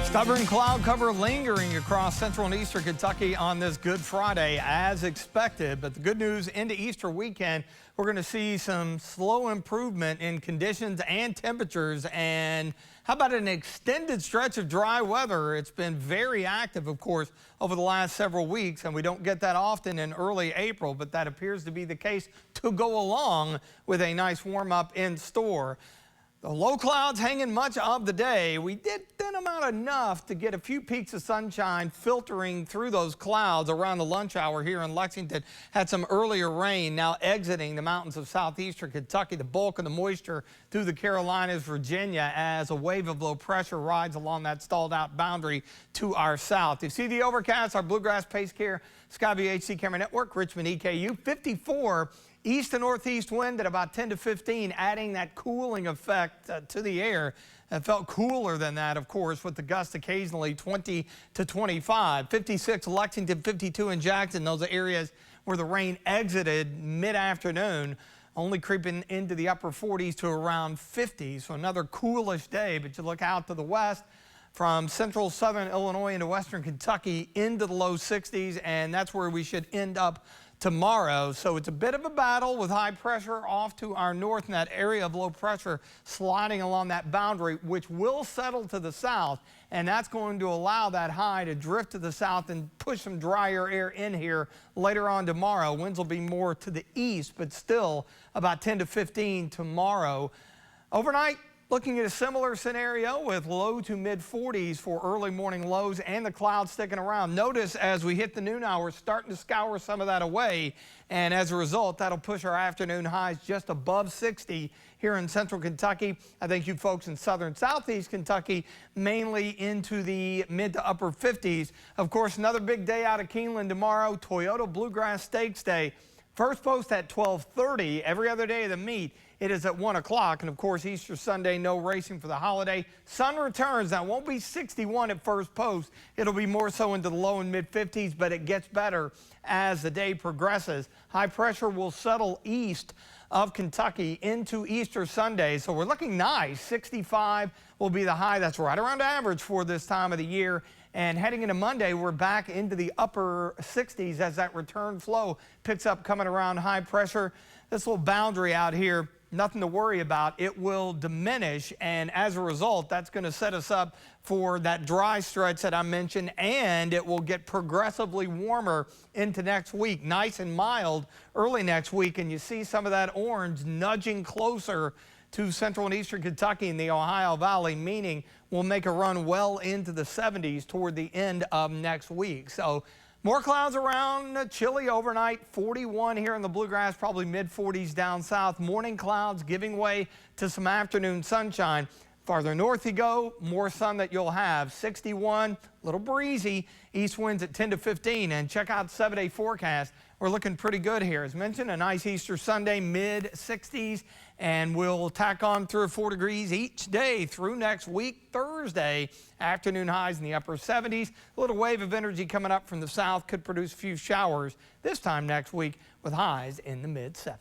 Stubborn cloud cover lingering across central and eastern Kentucky on this Good Friday as expected. But the good news into Easter weekend, we're going to see some slow improvement in conditions and temperatures. And how about an extended stretch of dry weather? It's been very active, of course, over the last several weeks, and we don't get that often in early April, but that appears to be the case to go along with a nice warm up in store. The low clouds hanging much of the day. We did thin them out enough to get a few peaks of sunshine filtering through those clouds around the lunch hour here in Lexington. Had some earlier rain now exiting the mountains of southeastern Kentucky. The bulk of the moisture through the Carolinas, Virginia, as a wave of low pressure rides along that stalled out boundary to our south. You see the overcast, our Bluegrass Pace Care Skyview HC Camera Network, Richmond EKU, 54. East to northeast wind at about 10 to 15, adding that cooling effect to the air. It felt cooler than that, of course, with the gusts occasionally 20 to 25. 56 Lexington, 52 in Jackson. Those are areas where the rain exited mid-afternoon, only creeping into the upper 40s to around 50. So another coolish day, but you look out to the west from central southern Illinois into western Kentucky into the low 60s, and that's where we should end up tomorrow. So it's a bit of a battle with high pressure off to our north and that area of low pressure sliding along that boundary, which will settle to the south, and that's going to allow that high to drift to the south and push some drier air in here later on tomorrow. Winds will be more to the east, but still about 10 to 15 tomorrow. Overnight, looking at a similar scenario with low to mid 40s for early morning lows and the clouds sticking around. Notice as we hit the noon hour, starting to scour some of that away. And as a result, that'll push our afternoon highs just above 60 here in central Kentucky. I think you folks in southern southeast Kentucky mainly into the mid to upper 50s. Of course, another big day out of Keeneland tomorrow, Toyota Bluegrass Stakes Day. First post at 12:30. Every other day of the meet, it is at 1 o'clock. And of course, Easter Sunday, no racing for the holiday. Sun returns. Now, it won't be 61 at first post. It'll be more so into the low and mid 50s, but it gets better as the day progresses. High pressure will settle east of Kentucky into Easter Sunday. So we're looking nice. 65 will be the high. That's right around average for this time of the year. And heading into Monday, we're back into the upper 60s as that return flow picks up coming around high pressure. This little boundary out here, nothing to worry about. It will diminish, and as a result, that's going to set us up for that dry stretch that I mentioned, and it will get progressively warmer into next week. Nice and mild early next week, and you see some of that orange nudging closer to central and eastern Kentucky and the Ohio Valley, meaning we'll make a run well into the 70s toward the end of next week. So more clouds around, chilly overnight, 41 here in the Bluegrass, probably mid 40s down south. Morning clouds giving way to some afternoon sunshine. Farther north you go, more sun that you'll have. 61, a little breezy, east winds at 10 to 15. And check out the 7-day forecast. We're looking pretty good here. As mentioned, a nice Easter Sunday, mid 60s, and we'll tack on 3 or 4 degrees each day through next week. Thursday, afternoon highs in the upper 70s. A little wave of energy coming up from the south could produce a few showers this time next week with highs in the mid 70s.